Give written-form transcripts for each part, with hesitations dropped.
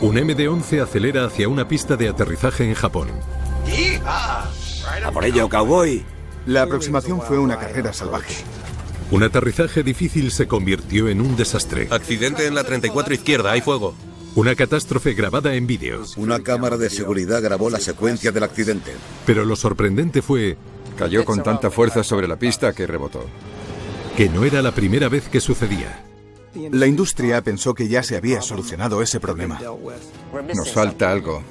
Un MD-11 acelera hacia una pista de aterrizaje en Japón. ¡A por ello, cowboy! La aproximación fue una carrera salvaje. Un aterrizaje difícil se convirtió en un desastre. Accidente en la 34 izquierda, hay fuego. Una catástrofe grabada en vídeo. Una cámara de seguridad grabó la secuencia del accidente. Pero lo sorprendente fue... Cayó con tanta fuerza sobre la pista que rebotó. Que no era la primera vez que sucedía. La industria pensó que ya se había solucionado ese problema. Nos falta algo.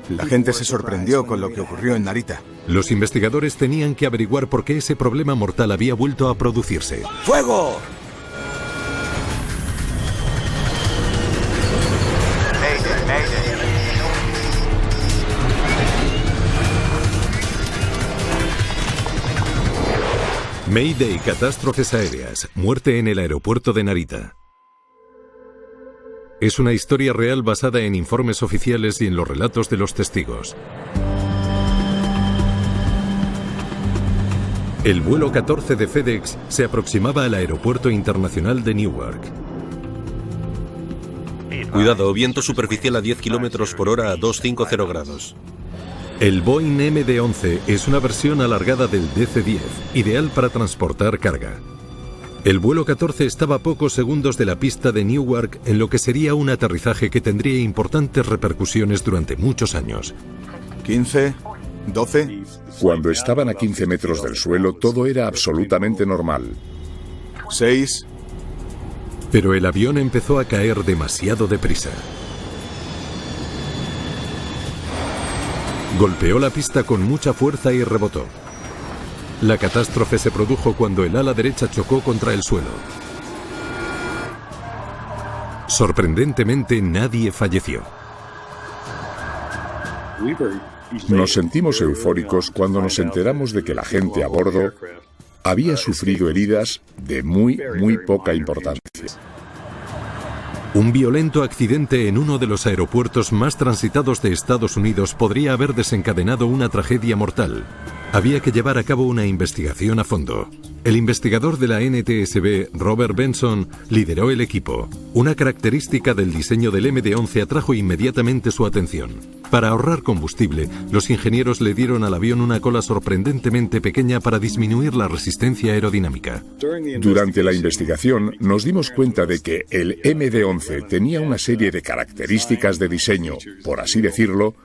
La gente se sorprendió con lo que ocurrió en Narita. Los investigadores tenían que averiguar por qué ese problema mortal había vuelto a producirse. ¡Fuego! Mayday, catástrofes aéreas, muerte en el aeropuerto de Narita. Es una historia real basada en informes oficiales y en los relatos de los testigos. El vuelo 14 de FedEx se aproximaba al aeropuerto internacional de Newark. Cuidado, viento superficial a 10 km por hora a 250 grados. El Boeing MD-11 es una versión alargada del DC-10, ideal para transportar carga. El vuelo 14 estaba a pocos segundos de la pista de Newark en lo que sería un aterrizaje que tendría importantes repercusiones durante muchos años. 15, 12... Cuando estaban a 15 metros del suelo, todo era absolutamente normal. 6... Pero el avión empezó a caer demasiado deprisa. Golpeó la pista con mucha fuerza y rebotó. La catástrofe se produjo cuando el ala derecha chocó contra el suelo. Sorprendentemente, nadie falleció. Nos sentimos eufóricos cuando nos enteramos de que la gente a bordo había sufrido heridas de muy poca importancia. Un violento accidente en uno de los aeropuertos más transitados de Estados Unidos podría haber desencadenado una tragedia mortal. Había que llevar a cabo una investigación a fondo. El investigador de la NTSB, Robert Benson, lideró el equipo. Una característica del diseño del MD-11 atrajo inmediatamente su atención. Para ahorrar combustible, los ingenieros le dieron al avión una cola sorprendentemente pequeña para disminuir la resistencia aerodinámica. Durante la investigación nos dimos cuenta de que el MD-11 tenía una serie de características de diseño, por así decirlo,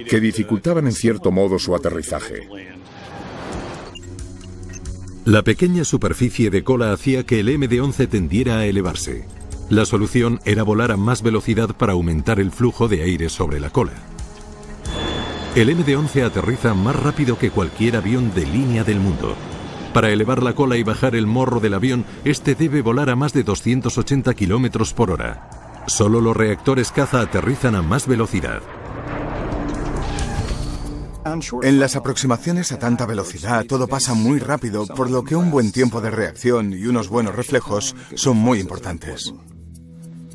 que dificultaban en cierto modo su aterrizaje. La pequeña superficie de cola hacía que el MD-11 tendiera a elevarse. La solución era volar a más velocidad para aumentar el flujo de aire sobre la cola. El MD-11 aterriza más rápido que cualquier avión de línea del mundo. Para elevar la cola y bajar el morro del avión, este debe volar a más de 280 km por hora. Solo los reactores caza aterrizan a más velocidad. En las aproximaciones a tanta velocidad todo pasa muy rápido, por lo que un buen tiempo de reacción y unos buenos reflejos son muy importantes.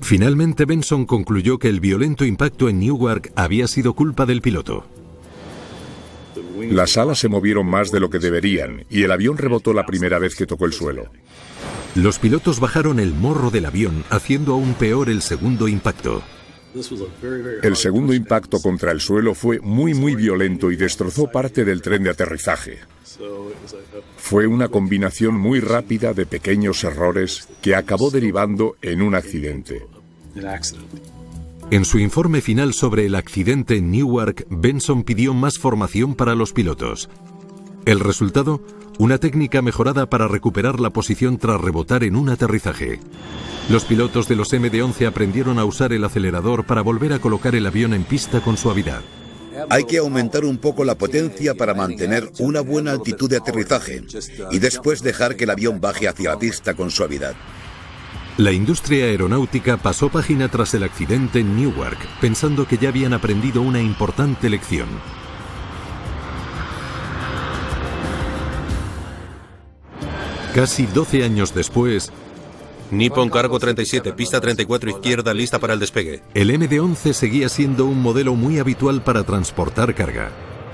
Finalmente Benson concluyó que el violento impacto en Newark había sido culpa del piloto. Las alas se movieron más de lo que deberían y el avión rebotó la primera vez que tocó el suelo. Los pilotos bajaron el morro del avión, haciendo aún peor el segundo impacto. El segundo impacto contra el suelo fue muy violento y destrozó parte del tren de aterrizaje. Fue una combinación muy rápida de pequeños errores que acabó derivando en un accidente. En su informe final sobre el accidente en Newark, Benson pidió más formación para los pilotos. El resultado, una técnica mejorada para recuperar la posición tras rebotar en un aterrizaje. Los pilotos de los MD-11 aprendieron a usar el acelerador para volver a colocar el avión en pista con suavidad. Hay que aumentar un poco la potencia para mantener una buena altitud de aterrizaje y después dejar que el avión baje hacia la pista con suavidad. La industria aeronáutica pasó página tras el accidente en Newark, pensando que ya habían aprendido una importante lección. Casi 12 años después, Nippon Cargo 37, pista 34 izquierda, lista para el despegue. El MD-11 seguía siendo un modelo muy habitual para transportar carga.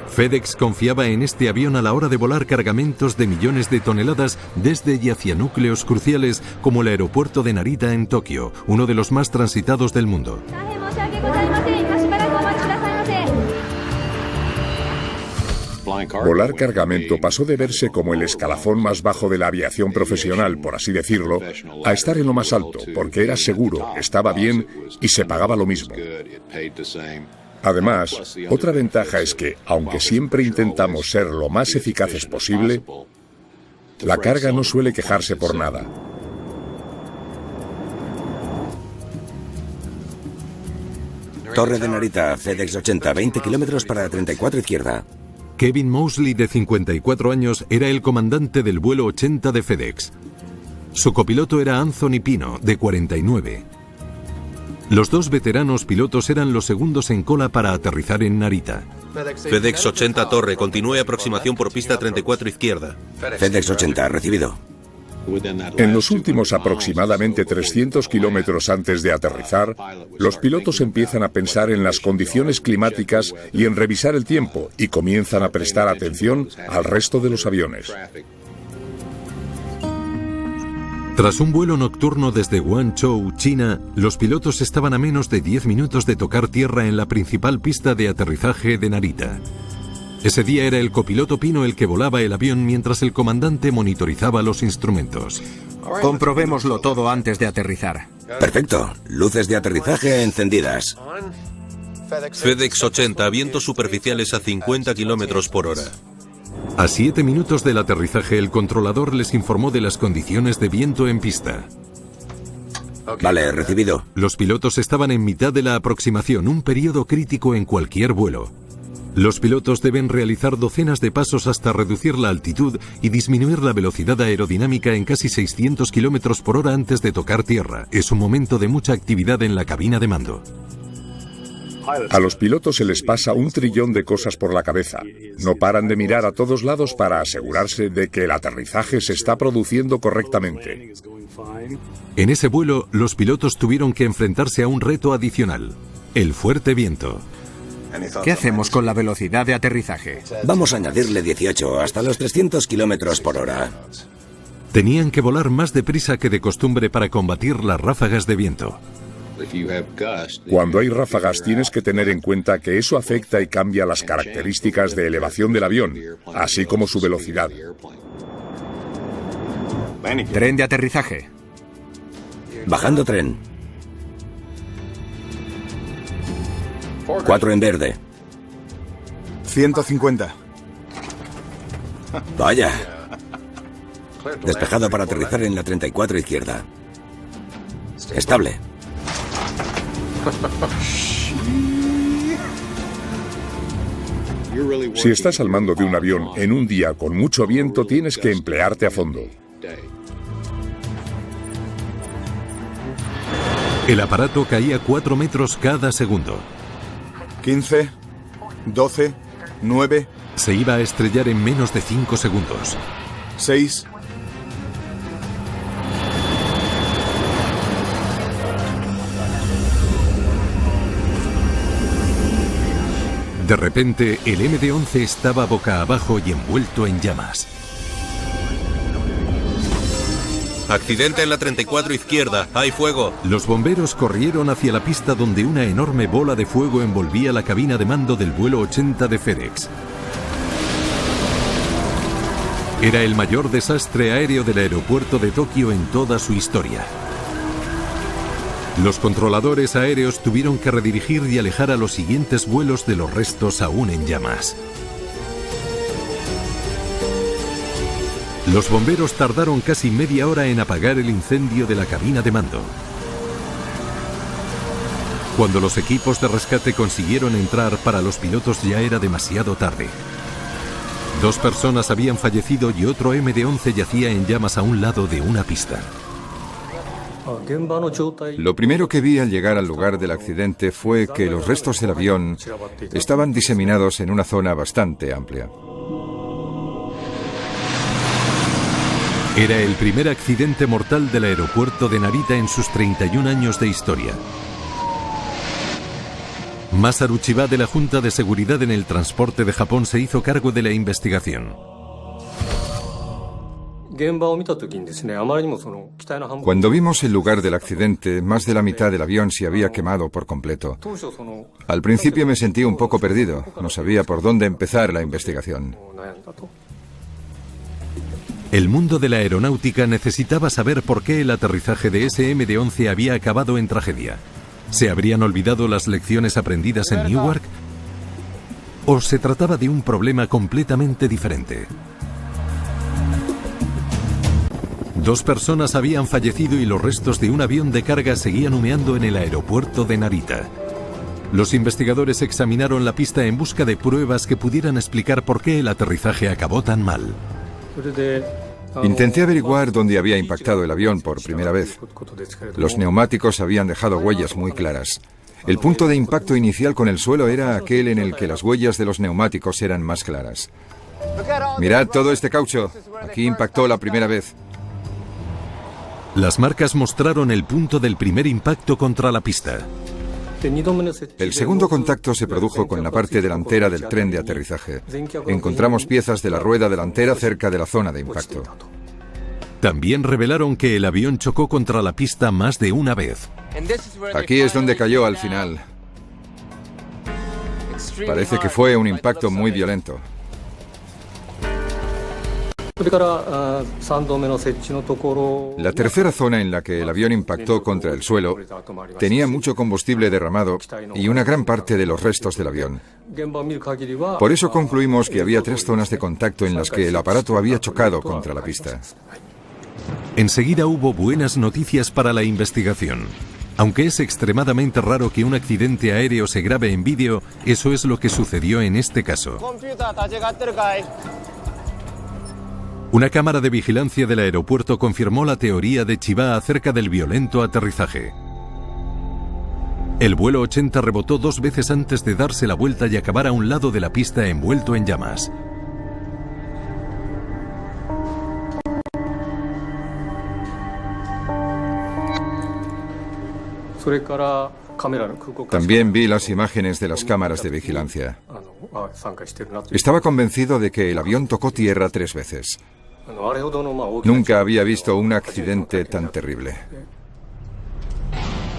FedEx confiaba en este avión a la hora de volar cargamentos de millones de toneladas desde y hacia núcleos cruciales como el aeropuerto de Narita en Tokio, uno de los más transitados del mundo. Volar cargamento pasó de verse como el escalafón más bajo de la aviación profesional, por así decirlo, a estar en lo más alto, porque era seguro, estaba bien y se pagaba lo mismo. Además, otra ventaja es que, aunque siempre intentamos ser lo más eficaces posible, la carga no suele quejarse por nada. Torre de Narita, FedEx 80, 20 kilómetros para la 34 izquierda. Kevin Mosley, de 54 años, era el comandante del vuelo 80 de FedEx. Su copiloto era Anthony Pino, de 49. Los dos veteranos pilotos eran los segundos en cola para aterrizar en Narita. FedEx 80 Torre, continúe aproximación por pista 34 izquierda. FedEx 80, recibido. En los últimos aproximadamente 300 kilómetros antes de aterrizar, los pilotos empiezan a pensar en las condiciones climáticas y en revisar el tiempo, y comienzan a prestar atención al resto de los aviones. Tras un vuelo nocturno desde Guangzhou, China, los pilotos estaban a menos de 10 minutos de tocar tierra en la principal pista de aterrizaje de Narita. Ese día era el copiloto Pino el que volaba el avión mientras el comandante monitorizaba los instrumentos. Comprobémoslo todo antes de aterrizar. Perfecto. Luces de aterrizaje encendidas. FedEx 80, vientos superficiales a 50 kilómetros por hora. A 7 minutos del aterrizaje, el controlador les informó de las condiciones de viento en pista. Vale, recibido. Los pilotos estaban en mitad de la aproximación, un periodo crítico en cualquier vuelo. Los pilotos deben realizar docenas de pasos hasta reducir la altitud y disminuir la velocidad aerodinámica en casi 600 kilómetros por hora antes de tocar tierra. Es un momento de mucha actividad en la cabina de mando. A los pilotos se les pasa 1 trillón de cosas por la cabeza. No paran de mirar a todos lados para asegurarse de que el aterrizaje se está produciendo correctamente. En ese vuelo, los pilotos tuvieron que enfrentarse a un reto adicional: el fuerte viento. ¿Qué hacemos con la velocidad de aterrizaje? Vamos a añadirle 18 hasta los 300 kilómetros por hora. Tenían que volar más deprisa que de costumbre para combatir las ráfagas de viento. Cuando hay ráfagas tienes que tener en cuenta que eso afecta y cambia las características de elevación del avión, así como su velocidad. Tren de aterrizaje. Bajando tren. 4 en verde. 150. Vaya. Despejado para aterrizar en la 34 izquierda. Estable. Si estás al mando de un avión en un día con mucho viento, tienes que emplearte a fondo. El aparato caía 4 metros cada segundo. 15, 12, 9, Se iba a estrellar en menos de 5 segundos. 6. De repente, el MD-11 estaba boca abajo y envuelto en llamas. Accidente en la 34 izquierda. Hay fuego. Los bomberos corrieron hacia la pista donde una enorme bola de fuego envolvía la cabina de mando del vuelo 80 de FedEx. Era el mayor desastre aéreo del aeropuerto de Tokio en toda su historia. Los controladores aéreos tuvieron que redirigir y alejar a los siguientes vuelos de los restos aún en llamas. Los bomberos tardaron casi media hora en apagar el incendio de la cabina de mando. Cuando los equipos de rescate consiguieron entrar, para los pilotos ya era demasiado tarde. 2 personas habían fallecido y otro MD-11 yacía en llamas a un lado de una pista. Lo primero que vi al llegar al lugar del accidente fue que los restos del avión estaban diseminados en una zona bastante amplia. Era el primer accidente mortal del aeropuerto de Narita en sus 31 años de historia. Masaru Chiba, de la Junta de Seguridad en el Transporte de Japón, se hizo cargo de la investigación. Cuando vimos el lugar del accidente, más de la mitad del avión se había quemado por completo. Al principio me sentí un poco perdido, no sabía por dónde empezar la investigación. El mundo de la aeronáutica necesitaba saber por qué el aterrizaje de SM-11 había acabado en tragedia. ¿Se habrían olvidado las lecciones aprendidas en Newark? ¿O se trataba de un problema completamente diferente? 2 personas habían fallecido y los restos de un avión de carga seguían humeando en el aeropuerto de Narita. Los investigadores examinaron la pista en busca de pruebas que pudieran explicar por qué el aterrizaje acabó tan mal. Intenté averiguar dónde había impactado el avión por primera vez. Los neumáticos habían dejado huellas muy claras. El punto de impacto inicial con el suelo era aquel en el que las huellas de los neumáticos eran más claras. Mirad todo este caucho. Aquí impactó la primera vez. Las marcas mostraron el punto del primer impacto contra la pista. El segundo contacto se produjo con la parte delantera del tren de aterrizaje. Encontramos piezas de la rueda delantera cerca de la zona de impacto. También revelaron que el avión chocó contra la pista más de una vez. Aquí es donde cayó al final. Parece que fue un impacto muy violento. La tercera zona en la que el avión impactó contra el suelo tenía mucho combustible derramado y una gran parte de los restos del avión. Por eso concluimos que había 3 zonas de contacto en las que el aparato había chocado contra la pista. Enseguida hubo buenas noticias para la investigación. Aunque es extremadamente raro que un accidente aéreo se grabe en vídeo, eso es lo que sucedió en este caso. Una cámara de vigilancia del aeropuerto confirmó la teoría de Chiba acerca del violento aterrizaje. El vuelo 80 rebotó 2 veces antes de darse la vuelta y acabar a un lado de la pista envuelto en llamas. También vi las imágenes de las cámaras de vigilancia. Estaba convencido de que el avión tocó tierra 3 veces. Nunca había visto un accidente tan terrible.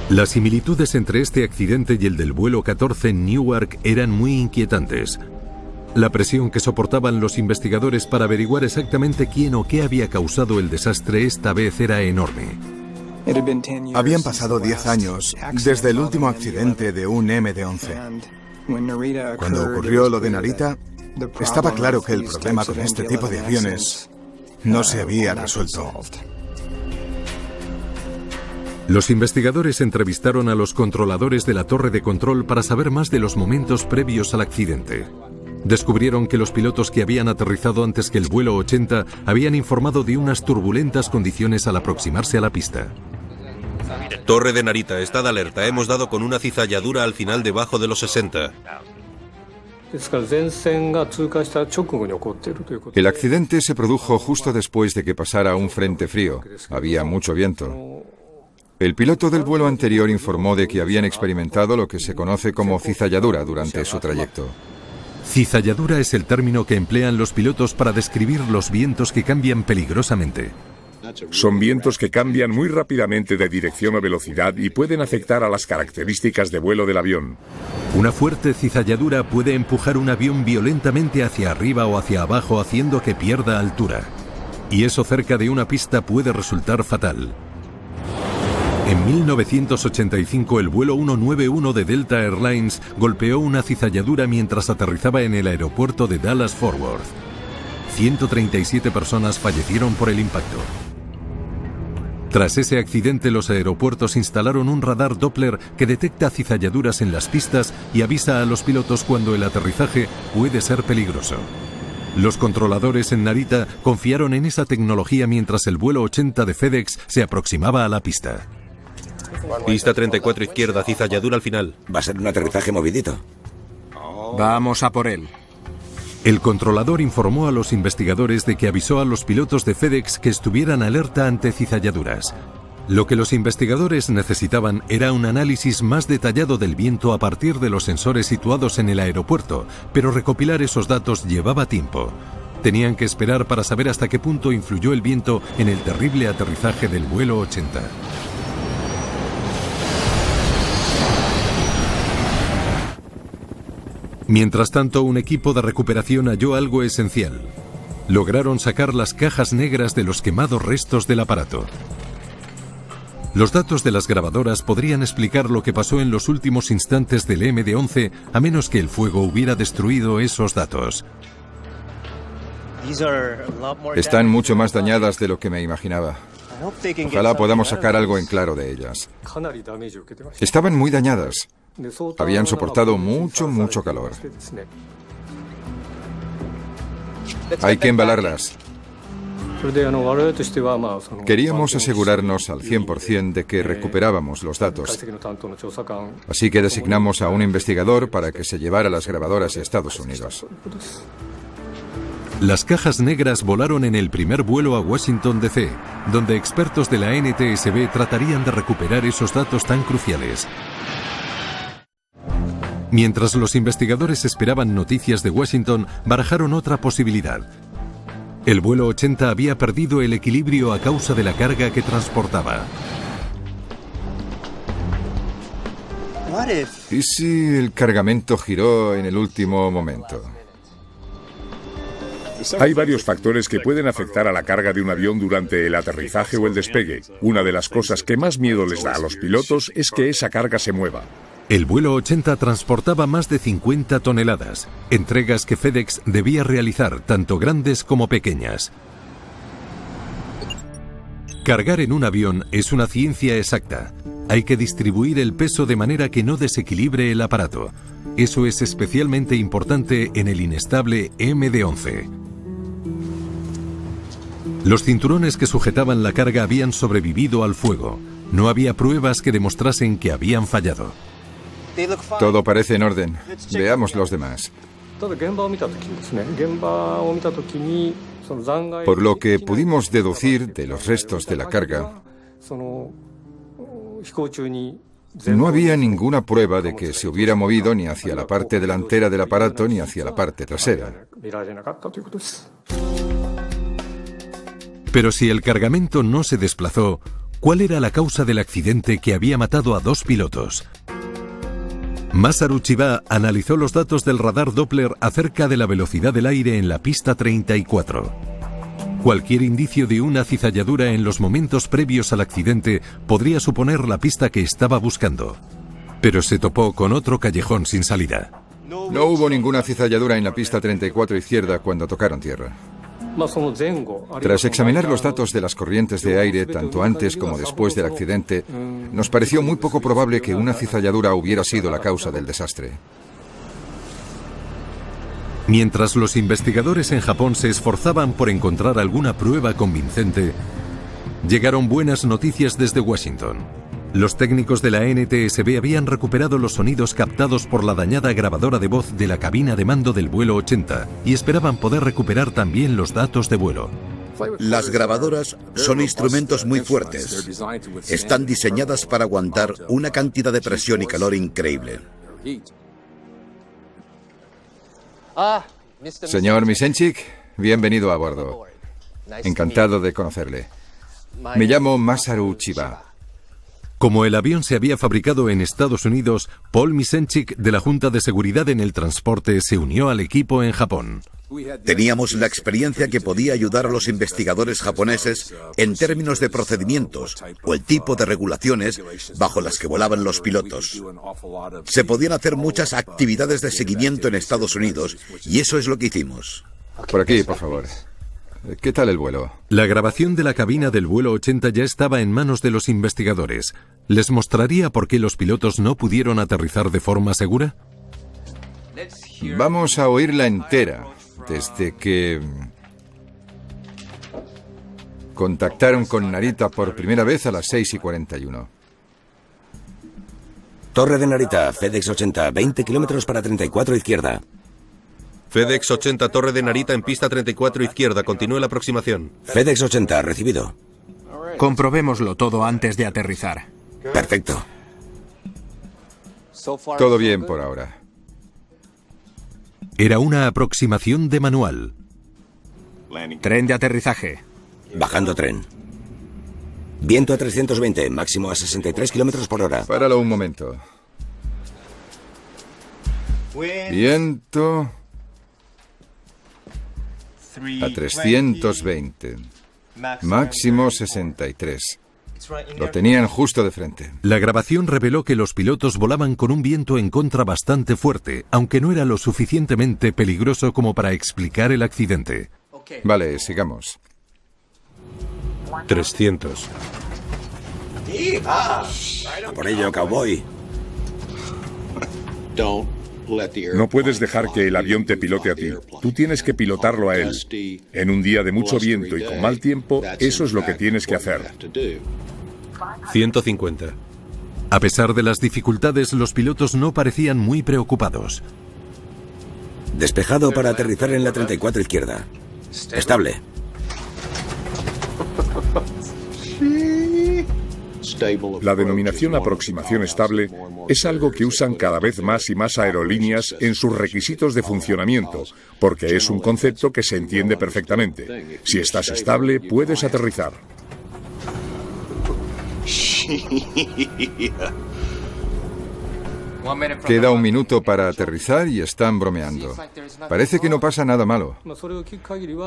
Las similitudes entre este accidente y el del vuelo 14 en Newark eran muy inquietantes. La presión que soportaban los investigadores para averiguar exactamente quién o qué había causado el desastre esta vez era enorme. Habían pasado 10 años desde el último accidente de un MD-11. Cuando ocurrió lo de Narita, estaba claro que el problema con este tipo de aviones no se había resuelto. Los investigadores entrevistaron a los controladores de la torre de control para saber más de los momentos previos al accidente. Descubrieron que los pilotos que habían aterrizado antes que el vuelo 80 habían informado de unas turbulentas condiciones al aproximarse a la pista. Torre de Narita, estad alerta. Hemos dado con una cizalladura al final debajo de los 60. El accidente se produjo justo después de que pasara un frente frío. Había mucho viento. El piloto del vuelo anterior informó de que habían experimentado lo que se conoce como cizalladura durante su trayecto. Cizalladura es el término que emplean los pilotos para describir los vientos que cambian peligrosamente. Son vientos que cambian muy rápidamente de dirección o velocidad y pueden afectar a las características de vuelo del avión. Una fuerte cizalladura puede empujar un avión violentamente hacia arriba o hacia abajo, haciendo que pierda altura. Y eso cerca de una pista puede resultar fatal. En 1985 el vuelo 191 de Delta Airlines golpeó una cizalladura mientras aterrizaba en el aeropuerto de Dallas-Fort Worth. 137 personas fallecieron por el impacto. Tras ese accidente, los aeropuertos instalaron un radar Doppler que detecta cizalladuras en las pistas y avisa a los pilotos cuando el aterrizaje puede ser peligroso. Los controladores en Narita confiaron en esa tecnología mientras el vuelo 80 de FedEx se aproximaba a la pista. Pista 34 izquierda, cizalladura al final. Va a ser un aterrizaje movidito. Vamos a por él. El controlador informó a los investigadores de que avisó a los pilotos de FedEx que estuvieran alerta ante cizalladuras. Lo que los investigadores necesitaban era un análisis más detallado del viento a partir de los sensores situados en el aeropuerto, pero recopilar esos datos llevaba tiempo. Tenían que esperar para saber hasta qué punto influyó el viento en el terrible aterrizaje del vuelo 80. Mientras tanto, un equipo de recuperación halló algo esencial. Lograron sacar las cajas negras de los quemados restos del aparato. Los datos de las grabadoras podrían explicar lo que pasó en los últimos instantes del MD-11, a menos que el fuego hubiera destruido esos datos. Están mucho más dañadas de lo que me imaginaba. Ojalá podamos sacar algo en claro de ellas. Estaban muy dañadas. Habían soportado mucho calor. Hay que embalarlas. Queríamos asegurarnos al 100% de que recuperábamos los datos. Así que designamos a un investigador para que se llevara las grabadoras a Estados Unidos. Las cajas negras volaron en el primer vuelo a Washington, D.C., donde expertos de la NTSB tratarían de recuperar esos datos tan cruciales. Mientras los investigadores esperaban noticias de Washington, barajaron otra posibilidad. El vuelo 80 había perdido el equilibrio a causa de la carga que transportaba. ¿Y si el cargamento giró en el último momento? Hay varios factores que pueden afectar a la carga de un avión durante el aterrizaje o el despegue. Una de las cosas que más miedo les da a los pilotos es que esa carga se mueva. El vuelo 80 transportaba más de 50 toneladas, entregas que FedEx debía realizar, tanto grandes como pequeñas. Cargar en un avión es una ciencia exacta. Hay que distribuir el peso de manera que no desequilibre el aparato. Eso es especialmente importante en el inestable MD-11. Los cinturones que sujetaban la carga habían sobrevivido al fuego. No había pruebas que demostrasen que habían fallado. Todo parece en orden. Veamos los demás. Por lo que pudimos deducir de los restos de la carga, no había ninguna prueba de que se hubiera movido ni hacia la parte delantera del aparato ni hacia la parte trasera. Pero si el cargamento no se desplazó, ¿cuál era la causa del accidente que había matado a 2 pilotos? Masaru Chiba analizó los datos del radar Doppler acerca de la velocidad del aire en la pista 34. Cualquier indicio de una cizalladura en los momentos previos al accidente podría suponer la pista que estaba buscando. Pero se topó con otro callejón sin salida. No hubo ninguna cizalladura en la pista 34 izquierda cuando tocaron tierra. Tras examinar los datos de las corrientes de aire, tanto antes como después del accidente, nos pareció muy poco probable que una cizalladura hubiera sido la causa del desastre. Mientras los investigadores en Japón se esforzaban por encontrar alguna prueba convincente, llegaron buenas noticias desde Washington. Los técnicos de la NTSB habían recuperado los sonidos captados por la dañada grabadora de voz de la cabina de mando del vuelo 80 y esperaban poder recuperar también los datos de vuelo. Las grabadoras son instrumentos muy fuertes. Están diseñadas para aguantar una cantidad de presión y calor increíble. Señor Misenchik, bienvenido a bordo. Encantado de conocerle. Me llamo Masaru Chiba. Como el avión se había fabricado en Estados Unidos, Paul Misenchik de la Junta de Seguridad en el Transporte se unió al equipo en Japón. Teníamos la experiencia que podía ayudar a los investigadores japoneses en términos de procedimientos o el tipo de regulaciones bajo las que volaban los pilotos. Se podían hacer muchas actividades de seguimiento en Estados Unidos y eso es lo que hicimos. Por aquí, por favor. ¿Qué tal el vuelo? La grabación de la cabina del vuelo 80 ya estaba en manos de los investigadores. ¿Les mostraría por qué los pilotos no pudieron aterrizar de forma segura? Vamos a oírla entera, desde que contactaron con Narita por primera vez a las 6:41. Torre de Narita, FedEx 80, 20 kilómetros para 34 izquierda. FedEx 80, Torre de Narita en pista 34 izquierda. Continúe la aproximación. FedEx 80, recibido. Comprobémoslo todo antes de aterrizar. Perfecto. Todo bien por ahora. Era una aproximación de manual. Tren de aterrizaje. Bajando tren. Viento a 320, máximo a 63 kilómetros por hora. Páralo un momento. Viento a 320. Máximo 63. Lo tenían justo de frente. La grabación reveló que los pilotos volaban con un viento en contra bastante fuerte, aunque no era lo suficientemente peligroso como para explicar el accidente. Vale, sigamos. 300. A por ello, cowboy. No puedes dejar que el avión te pilote a ti. Tú tienes que pilotarlo a él. En un día de mucho viento y con mal tiempo, eso es lo que tienes que hacer. 150. A pesar de las dificultades, los pilotos no parecían muy preocupados. Despejado para aterrizar en la 34 izquierda. Estable. La denominación aproximación estable es algo que usan cada vez más y más aerolíneas en sus requisitos de funcionamiento, porque es un concepto que se entiende perfectamente. Si estás estable, puedes aterrizar. Queda un minuto para aterrizar y están bromeando. Parece que no pasa nada malo.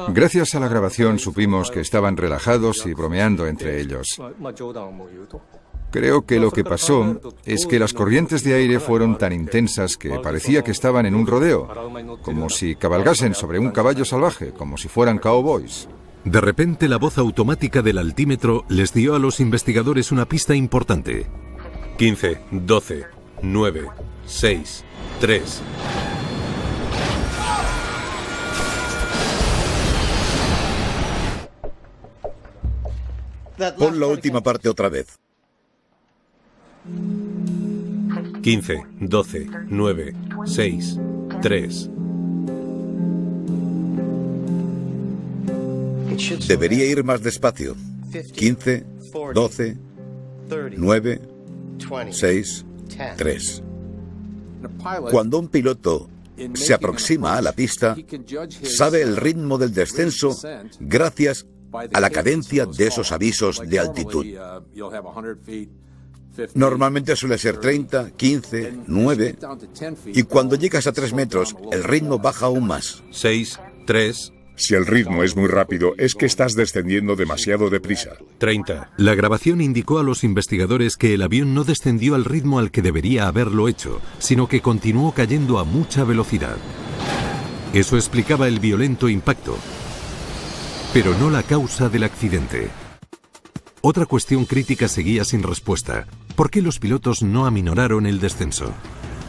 Gracias a la grabación supimos que estaban relajados y bromeando entre ellos. Creo que lo que pasó es que las corrientes de aire fueron tan intensas que parecía que estaban en un rodeo, como si cabalgasen sobre un caballo salvaje, como si fueran cowboys. De repente, la voz automática del altímetro les dio a los investigadores una pista importante. 15, 12, 9, 6, 3. Pon la última parte otra vez. 15, 12, 9, 6, 3. Debería ir más despacio. 15, 12, 9, 6, 3. Cuando un piloto se aproxima a la pista, sabe el ritmo del descenso gracias a la cadencia de esos avisos de altitud. Normalmente suele ser 30, 15, 9, y cuando llegas a 3 metros, el ritmo baja aún más. 6, 3. Si el ritmo es muy rápido, es que estás descendiendo demasiado deprisa. 30. La grabación indicó a los investigadores que el avión no descendió al ritmo al que debería haberlo hecho, sino que continuó cayendo a mucha velocidad. Eso explicaba el violento impacto, pero no la causa del accidente. Otra cuestión crítica seguía sin respuesta. ¿Por qué los pilotos no aminoraron el descenso?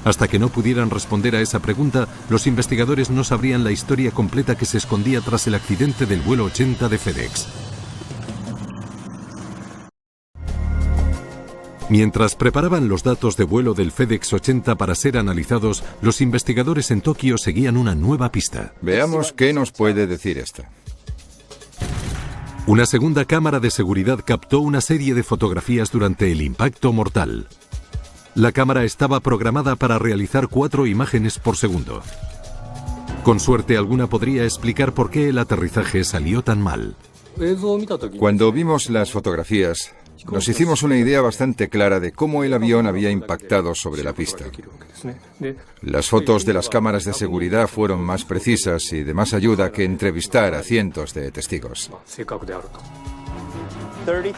Hasta que no pudieran responder a esa pregunta, los investigadores no sabrían la historia completa que se escondía tras el accidente del vuelo 80 de FedEx. Mientras preparaban los datos de vuelo del FedEx 80 para ser analizados, los investigadores en Tokio seguían una nueva pista. Veamos qué nos puede decir esta. Una segunda cámara de seguridad captó una serie de fotografías durante el impacto mortal. La cámara estaba programada para realizar 4 imágenes por segundo. Con suerte alguna podría explicar por qué el aterrizaje salió tan mal. Cuando vimos las fotografías, nos hicimos una idea bastante clara de cómo el avión había impactado sobre la pista. Las fotos de las cámaras de seguridad fueron más precisas y de más ayuda que entrevistar a cientos de testigos.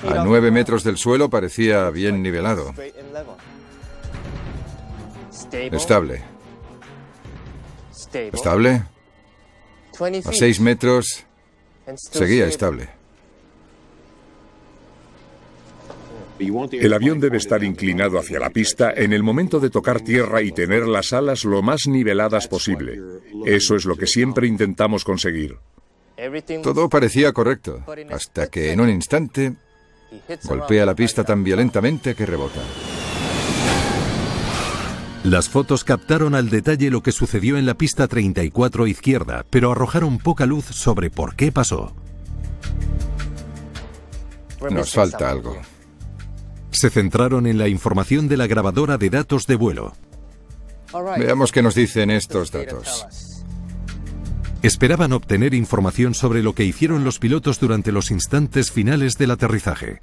A 9 metros del suelo parecía bien nivelado. Estable. ¿Estable? A 6 metros seguía estable. El avión debe estar inclinado hacia la pista en el momento de tocar tierra y tener las alas lo más niveladas posible. Eso es lo que siempre intentamos conseguir. Todo parecía correcto, hasta que en un instante golpea la pista tan violentamente que rebota. Las fotos captaron al detalle lo que sucedió en la pista 34 izquierda, pero arrojaron poca luz sobre por qué pasó. Nos falta algo. Se centraron en la información de la grabadora de datos de vuelo. Veamos qué nos dicen estos datos. Esperaban obtener información sobre lo que hicieron los pilotos durante los instantes finales del aterrizaje.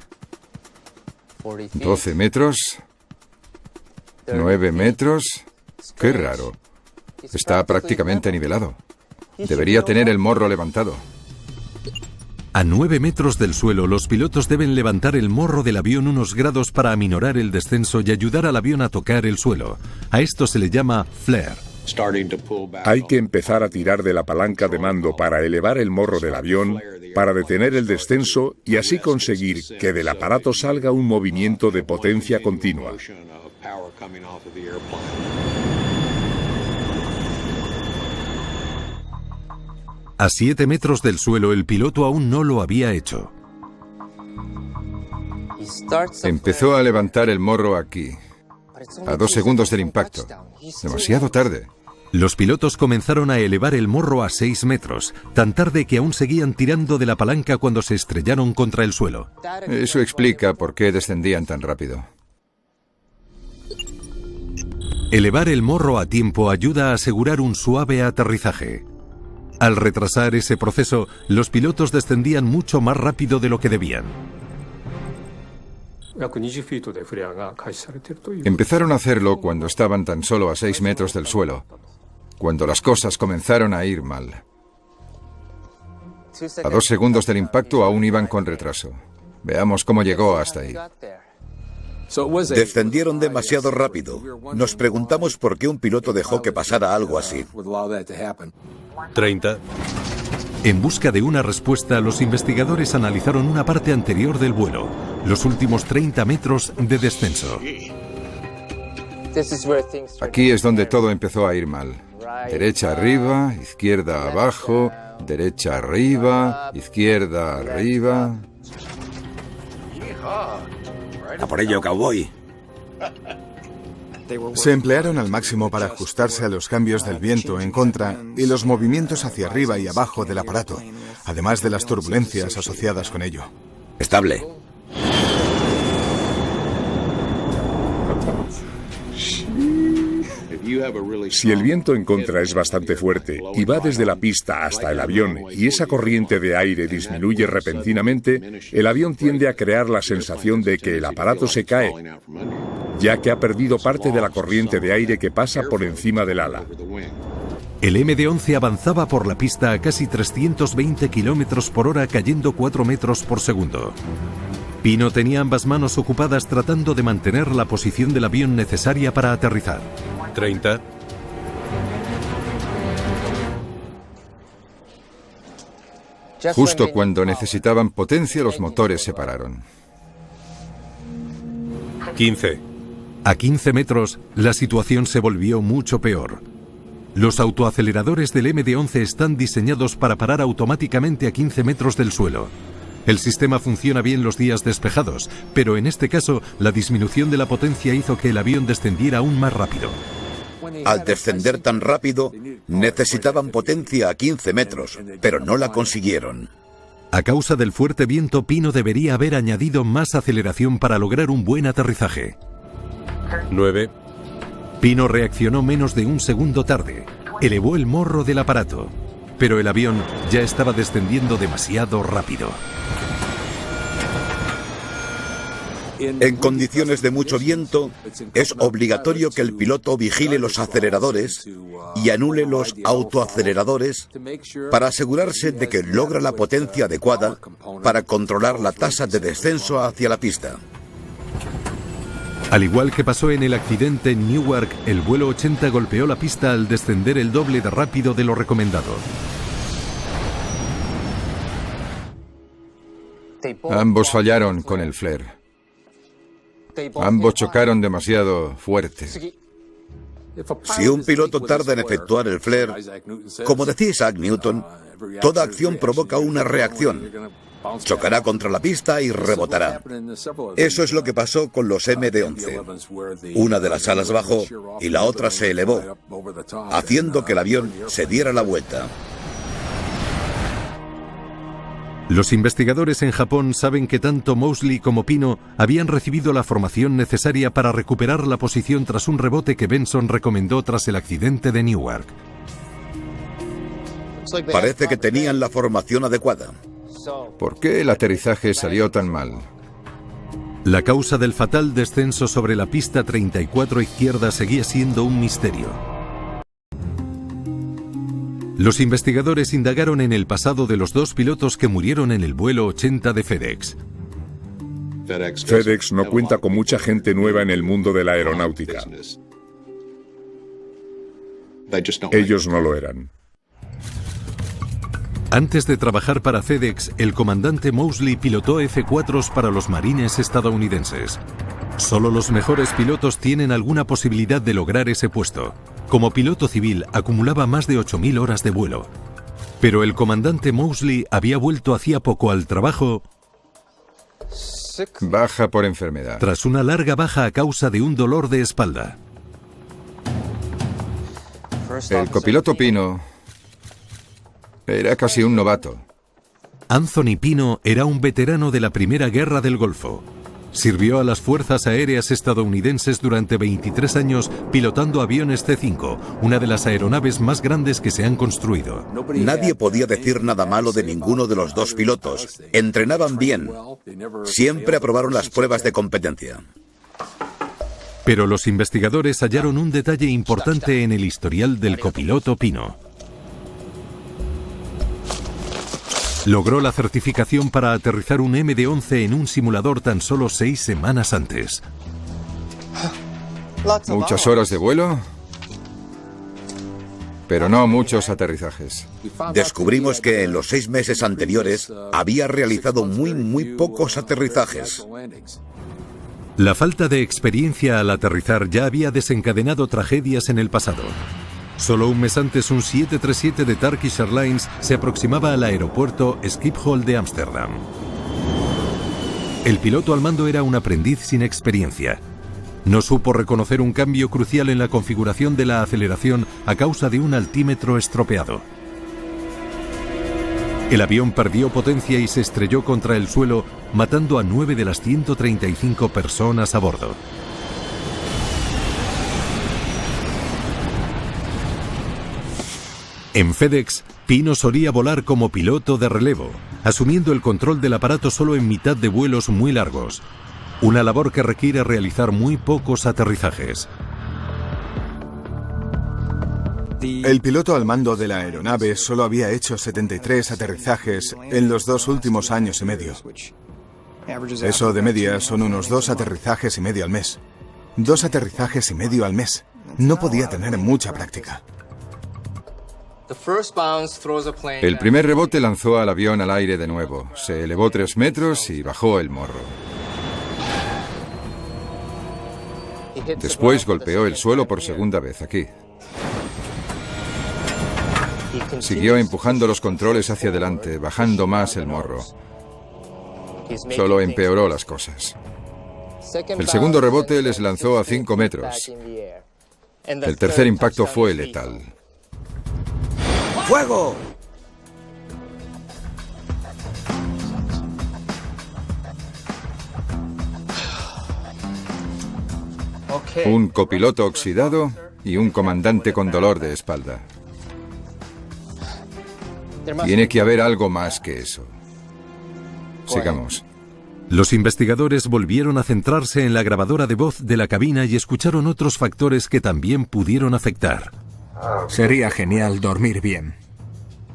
12 metros. 9 metros. Qué raro. Está prácticamente nivelado. Debería tener el morro levantado. A 9 metros del suelo, los pilotos deben levantar el morro del avión unos grados para aminorar el descenso y ayudar al avión a tocar el suelo. A esto se le llama flare. Hay que empezar a tirar de la palanca de mando para elevar el morro del avión, para detener el descenso y así conseguir que del aparato salga un movimiento de potencia continua. A 7 metros del suelo, el piloto aún no lo había hecho. Empezó a levantar el morro aquí, a 2 segundos del impacto. Demasiado tarde. Los pilotos comenzaron a elevar el morro a 6 metros, tan tarde que aún seguían tirando de la palanca cuando se estrellaron contra el suelo. Eso explica por qué descendían tan rápido. Elevar el morro a tiempo ayuda a asegurar un suave aterrizaje. Al retrasar ese proceso, los pilotos descendían mucho más rápido de lo que debían. Empezaron a hacerlo cuando estaban tan solo a 6 metros del suelo, cuando las cosas comenzaron a ir mal. A 2 segundos del impacto aún iban con retraso. Veamos cómo llegó hasta ahí. Descendieron demasiado rápido. Nos preguntamos por qué un piloto dejó que pasara algo así. 30. En busca de una respuesta, los investigadores analizaron una parte anterior del vuelo, los últimos 30 metros de descenso. Aquí es donde todo empezó a ir mal. Derecha arriba, izquierda abajo, derecha arriba, izquierda arriba. A por ello, cowboy. Se emplearon al máximo para ajustarse a los cambios del viento en contra y los movimientos hacia arriba y abajo del aparato, además de las turbulencias asociadas con ello. Estable. Si el viento en contra es bastante fuerte y va desde la pista hasta el avión y esa corriente de aire disminuye repentinamente, el avión tiende a crear la sensación de que el aparato se cae, ya que ha perdido parte de la corriente de aire que pasa por encima del ala. El MD-11 avanzaba por la pista a casi 320 kilómetros por hora, cayendo 4 metros por segundo. Pino tenía ambas manos ocupadas tratando de mantener la posición del avión necesaria para aterrizar. 30. Justo cuando necesitaban potencia, los motores se pararon. 15. A 15 metros, la situación se volvió mucho peor. Los autoaceleradores del MD-11 están diseñados para parar automáticamente a 15 metros del suelo. El sistema funciona bien los días despejados, pero en este caso, la disminución de la potencia hizo que el avión descendiera aún más rápido. Al descender tan rápido, necesitaban potencia a 15 metros, pero no la consiguieron. A causa del fuerte viento, Pino debería haber añadido más aceleración para lograr un buen aterrizaje. 9. Pino reaccionó menos de un segundo tarde. Elevó el morro del aparato, pero el avión ya estaba descendiendo demasiado rápido. En condiciones de mucho viento, es obligatorio que el piloto vigile los aceleradores y anule los autoaceleradores para asegurarse de que logra la potencia adecuada para controlar la tasa de descenso hacia la pista. Al igual que pasó en el accidente en Newark, el vuelo 80 golpeó la pista al descender el doble de rápido de lo recomendado. Ambos fallaron con el flare. Ambos chocaron demasiado fuerte. Si un piloto tarda en efectuar el flare, como decía Isaac Newton, toda acción provoca una reacción. Chocará contra la pista y rebotará. Eso es lo que pasó con los MD-11. Una de las alas bajó y la otra se elevó, haciendo que el avión se diera la vuelta. Los investigadores en Japón saben que tanto Moseley como Pino habían recibido la formación necesaria para recuperar la posición tras un rebote que Benson recomendó tras el accidente de Newark. Parece que tenían la formación adecuada. ¿Por qué el aterrizaje salió tan mal? La causa del fatal descenso sobre la pista 34 izquierda seguía siendo un misterio. Los investigadores indagaron en el pasado de los dos pilotos que murieron en el vuelo 80 de FedEx. FedEx no cuenta con mucha gente nueva en el mundo de la aeronáutica. Ellos no lo eran. Antes de trabajar para FedEx, el comandante Moseley pilotó F-4s para los marines estadounidenses. Solo los mejores pilotos tienen alguna posibilidad de lograr ese puesto. Como piloto civil, acumulaba más de 8.000 horas de vuelo. Pero el comandante Moseley había vuelto hacía poco al trabajo Baja por enfermedad. tras una larga baja a causa de un dolor de espalda. El copiloto Pino era casi un novato. Anthony Pino era un veterano de la Primera Guerra del Golfo. Sirvió a las Fuerzas Aéreas estadounidenses durante 23 años pilotando aviones C-5, una de las aeronaves más grandes que se han construido. Nadie podía decir nada malo de ninguno de los dos pilotos. Entrenaban bien. Siempre aprobaron las pruebas de competencia. Pero los investigadores hallaron un detalle importante en el historial del copiloto Pino. Logró la certificación para aterrizar un MD-11 en un simulador tan solo 6 semanas antes. Muchas horas de vuelo, pero no muchos aterrizajes. Descubrimos que en los 6 meses anteriores había realizado muy pocos aterrizajes. La falta de experiencia al aterrizar ya había desencadenado tragedias en el pasado. Solo un mes antes, un 737 de Turkish Airlines se aproximaba al aeropuerto Schiphol de Ámsterdam. El piloto al mando era un aprendiz sin experiencia. No supo reconocer un cambio crucial en la configuración de la aceleración a causa de un altímetro estropeado. El avión perdió potencia y se estrelló contra el suelo, matando a 9 de las 135 personas a bordo. En FedEx, Pino solía volar como piloto de relevo, asumiendo el control del aparato solo en mitad de vuelos muy largos, una labor que requiere realizar muy pocos aterrizajes. El piloto al mando de la aeronave solo había hecho 73 aterrizajes en los 2 últimos años y medio. Eso de media son unos 2 aterrizajes y medio al mes. 2 aterrizajes y medio al mes. No podía tener mucha práctica. El primer rebote lanzó al avión al aire de nuevo. Se elevó 3 metros y bajó el morro. Después golpeó el suelo por segunda vez aquí. Siguió empujando los controles hacia adelante, bajando más el morro. Solo empeoró las cosas. El segundo rebote les lanzó a 5 metros. El tercer impacto fue letal. ¡Fuego! Un copiloto oxidado y un comandante con dolor de espalda. Tiene que haber algo más que eso. Sigamos. Los investigadores volvieron a centrarse en la grabadora de voz de la cabina y escucharon otros factores que también pudieron afectar. Sería genial dormir bien.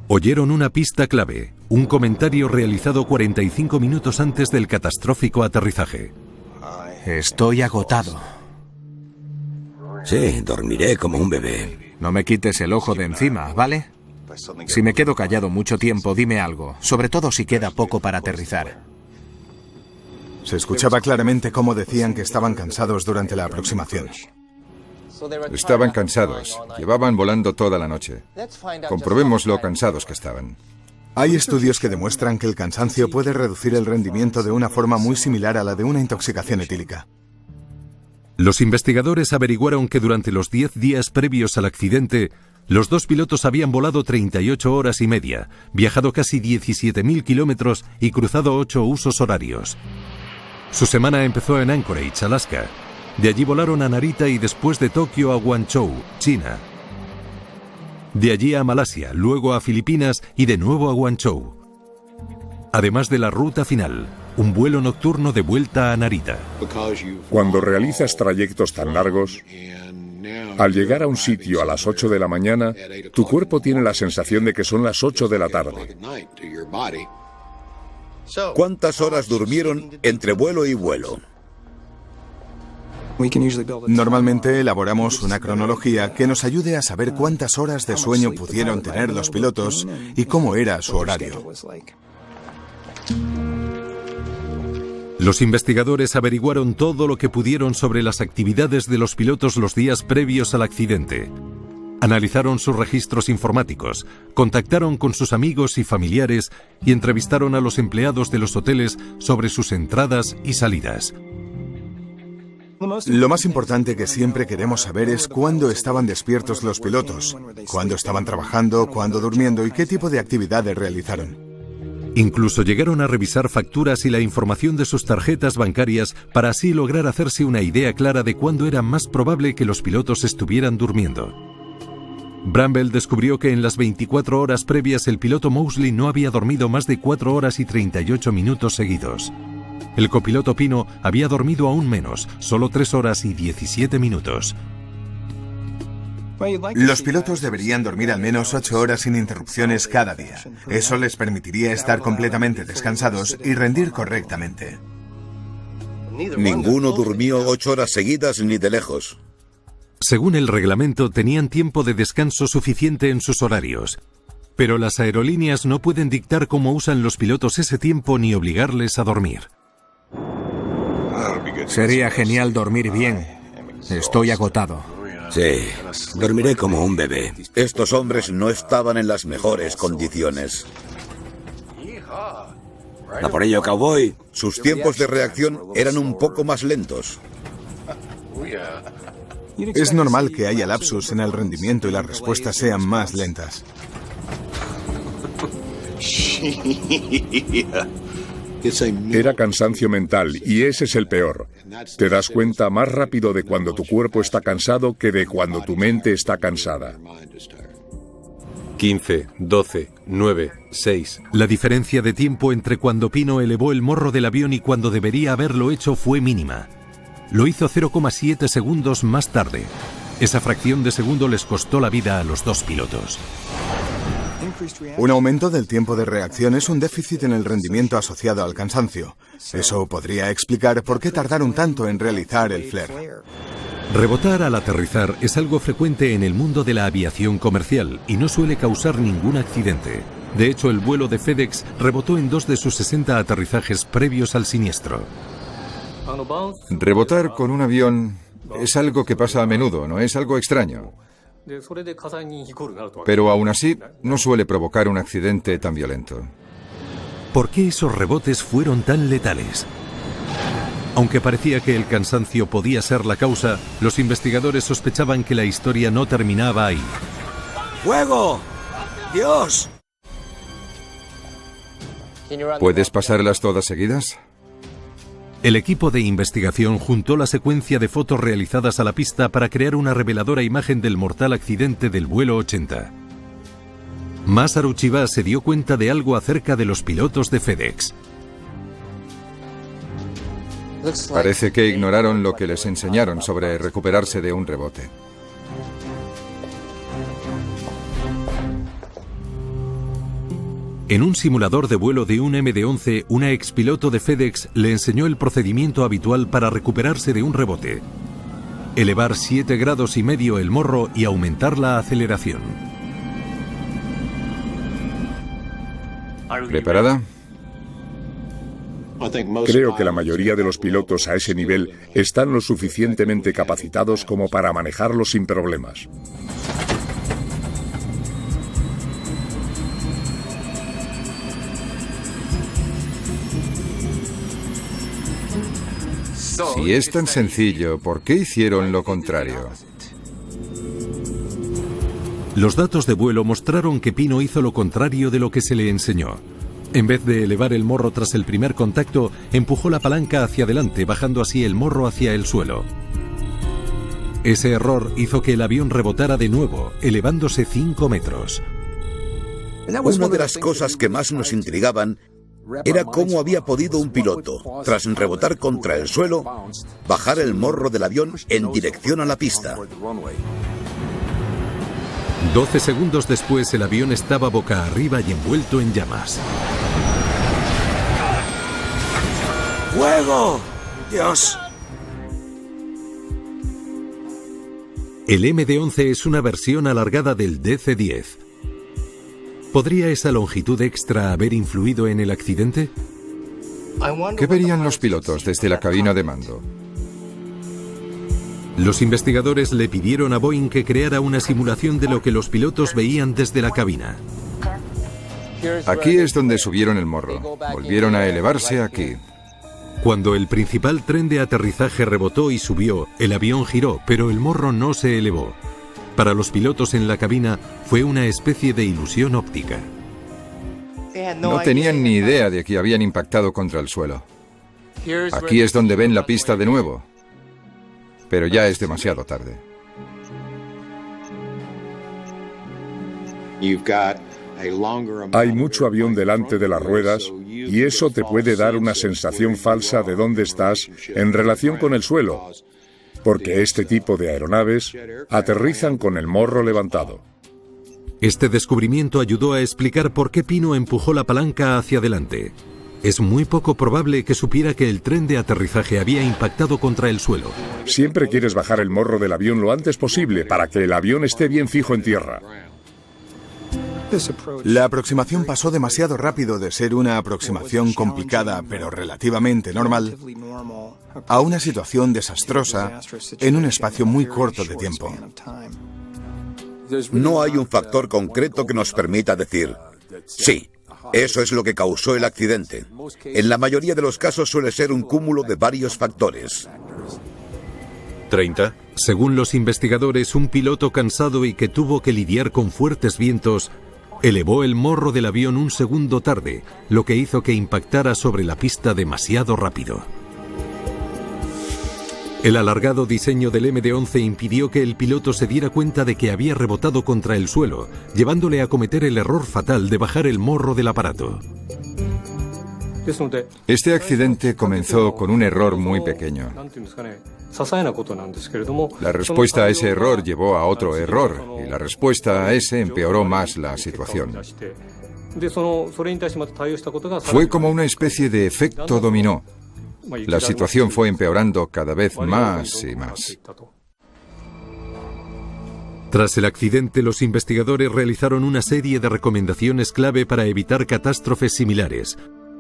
Oyeron una pista clave, un comentario realizado 45 minutos antes del catastrófico aterrizaje. Estoy agotado. Sí, dormiré como un bebé. No me quites el ojo de encima, ¿vale? Si me quedo callado mucho tiempo, dime algo, sobre todo si queda poco para aterrizar. Se escuchaba claramente cómo decían que estaban cansados durante la aproximación. Estaban cansados. Llevaban volando toda la noche. Comprobemos lo cansados que estaban. Hay estudios que demuestran que el cansancio puede reducir el rendimiento de una forma muy similar a la de una intoxicación etílica. Los investigadores averiguaron que durante los 10 días previos al accidente, los dos pilotos habían volado 38 horas y media, viajado casi 17.000 kilómetros y cruzado 8 usos horarios. Su semana empezó en Anchorage, Alaska. De allí volaron a Narita y después de Tokio a Guangzhou, China. De allí a Malasia, luego a Filipinas y de nuevo a Guangzhou. Además de la ruta final, un vuelo nocturno de vuelta a Narita. Cuando realizas trayectos tan largos, al llegar a un sitio a las 8 de la mañana, tu cuerpo tiene la sensación de que son las 8 de la tarde. ¿Cuántas horas durmieron entre vuelo y vuelo? Normalmente elaboramos una cronología que nos ayude a saber cuántas horas de sueño pudieron tener los pilotos y cómo era su horario. Los investigadores averiguaron todo lo que pudieron sobre las actividades de los pilotos los días previos al accidente. Analizaron sus registros informáticos, contactaron con sus amigos y familiares y entrevistaron a los empleados de los hoteles sobre sus entradas y salidas. Lo más importante que siempre queremos saber es cuándo estaban despiertos los pilotos, cuándo estaban trabajando, cuándo durmiendo y qué tipo de actividades realizaron. Incluso llegaron a revisar facturas y la información de sus tarjetas bancarias para así lograr hacerse una idea clara de cuándo era más probable que los pilotos estuvieran durmiendo. Bramble descubrió que en las 24 horas previas el piloto Moseley no había dormido más de 4 horas y 38 minutos seguidos. El copiloto Pino había dormido aún menos, solo 3 horas y 17 minutos. Los pilotos deberían dormir al menos 8 horas sin interrupciones cada día. Eso les permitiría estar completamente descansados y rendir correctamente. Ninguno durmió 8 horas seguidas ni de lejos. Según el reglamento, tenían tiempo de descanso suficiente en sus horarios. Pero las aerolíneas no pueden dictar cómo usan los pilotos ese tiempo ni obligarles a dormir. Sería genial dormir bien. Estoy agotado. Sí, dormiré como un bebé. Estos hombres no estaban en las mejores condiciones. A por ello, cowboy. Sus tiempos de reacción eran un poco más lentos. Es normal que haya lapsus en el rendimiento y las respuestas sean más lentas. Era cansancio mental y ese es el peor. Te das cuenta más rápido de cuando tu cuerpo está cansado que de cuando tu mente está cansada. 15, 12, 9, 6. La diferencia de tiempo entre cuando Pino elevó el morro del avión y cuando debería haberlo hecho fue mínima. Lo hizo 0,7 segundos más tarde. Esa fracción de segundo les costó la vida a los dos pilotos. Un aumento del tiempo de reacción es un déficit en el rendimiento asociado al cansancio. Eso podría explicar por qué tardaron tanto en realizar el flare. Rebotar al aterrizar es algo frecuente en el mundo de la aviación comercial y no suele causar ningún accidente. De hecho, el vuelo de FedEx rebotó en 2 de sus 60 aterrizajes previos al siniestro. Rebotar con un avión es algo que pasa a menudo, no es algo extraño. Pero aún así, no suele provocar un accidente tan violento. ¿Por qué esos rebotes fueron tan letales? Aunque parecía que el cansancio podía ser la causa, los investigadores sospechaban que la historia no terminaba ahí. ¡Fuego! ¡Dios! ¿Puedes pasarlas todas seguidas? El equipo de investigación juntó la secuencia de fotos realizadas a la pista para crear una reveladora imagen del mortal accidente del vuelo 80. Masaru Chiba se dio cuenta de algo acerca de los pilotos de FedEx. Parece que ignoraron lo que les enseñaron sobre recuperarse de un rebote. En un simulador de vuelo de un MD-11, una expiloto de FedEx le enseñó el procedimiento habitual para recuperarse de un rebote. Elevar 7,5 grados el morro y aumentar la aceleración. ¿Preparada? Creo que la mayoría de los pilotos a ese nivel están lo suficientemente capacitados como para manejarlo sin problemas. Si es tan sencillo, ¿por qué hicieron lo contrario? Los datos de vuelo mostraron que Pino hizo lo contrario de lo que se le enseñó. En vez de elevar el morro tras el primer contacto, empujó la palanca hacia adelante, bajando así el morro hacia el suelo. Ese error hizo que el avión rebotara de nuevo, elevándose 5 metros. Una de las cosas que más nos intrigaban era cómo había podido un piloto, tras rebotar contra el suelo, bajar el morro del avión en dirección a la pista. 12 segundos después, el avión estaba boca arriba y envuelto en llamas. ¡Fuego! ¡Dios! El MD-11 es una versión alargada del DC-10. ¿Podría esa longitud extra haber influido en el accidente? ¿Qué verían los pilotos desde la cabina de mando? Los investigadores le pidieron a Boeing que creara una simulación de lo que los pilotos veían desde la cabina. Aquí es donde subieron el morro. Volvieron a elevarse aquí. Cuando el principal tren de aterrizaje rebotó y subió, el avión giró, pero el morro no se elevó. Para los pilotos en la cabina fue una especie de ilusión óptica. No tenían ni idea de que habían impactado contra el suelo. Aquí es donde ven la pista de nuevo. Pero ya es demasiado tarde. Hay mucho avión delante de las ruedas y eso te puede dar una sensación falsa de dónde estás en relación con el suelo, porque este tipo de aeronaves aterrizan con el morro levantado. Este descubrimiento ayudó a explicar por qué Pino empujó la palanca hacia adelante. Es muy poco probable que supiera que el tren de aterrizaje había impactado contra el suelo. Siempre quieres bajar el morro del avión lo antes posible para que el avión esté bien fijo en tierra. La aproximación pasó demasiado rápido de ser una aproximación complicada pero relativamente normal a una situación desastrosa en un espacio muy corto de tiempo. No hay un factor concreto que nos permita decir, sí, eso es lo que causó el accidente. En la mayoría de los casos suele ser un cúmulo de varios factores. 30. Según los investigadores, un piloto cansado y que tuvo que lidiar con fuertes vientos elevó el morro del avión un segundo tarde, lo que hizo que impactara sobre la pista demasiado rápido. El alargado diseño del MD-11 impidió que el piloto se diera cuenta de que había rebotado contra el suelo, llevándole a cometer el error fatal de bajar el morro del aparato. Este accidente comenzó con un error muy pequeño. La respuesta a ese error llevó a otro error, y la respuesta a ese empeoró más la situación. Fue como una especie de efecto dominó. La situación fue empeorando cada vez más y más. Tras el accidente, los investigadores realizaron una serie de recomendaciones clave para evitar catástrofes similares.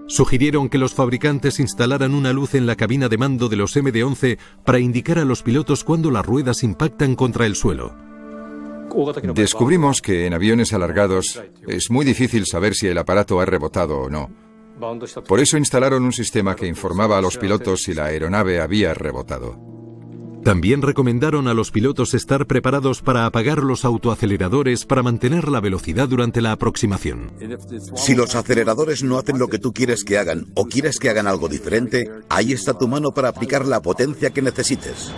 Sugirieron que los fabricantes instalaran una luz en la cabina de mando de los MD-11 para indicar a los pilotos cuando las ruedas impactan contra el suelo. Descubrimos que en aviones alargados es muy difícil saber si el aparato ha rebotado o no. Por eso instalaron un sistema que informaba a los pilotos si la aeronave había rebotado. También recomendaron a los pilotos estar preparados para apagar los autoaceleradores para mantener la velocidad durante la aproximación. Si los aceleradores no hacen lo que tú quieres que hagan o quieres que hagan algo diferente, ahí está tu mano para aplicar la potencia que necesites.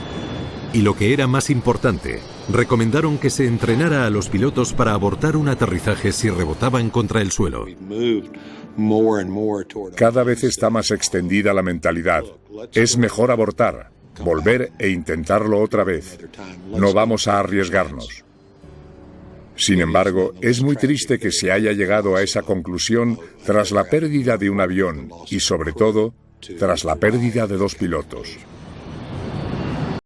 Y lo que era más importante, recomendaron que se entrenara a los pilotos para abortar un aterrizaje si rebotaban contra el suelo. Cada vez está más extendida la mentalidad. Es mejor abortar, volver e intentarlo otra vez. No vamos a arriesgarnos. Sin embargo, es muy triste que se haya llegado a esa conclusión tras la pérdida de un avión y, sobre todo, tras la pérdida de 2 pilotos.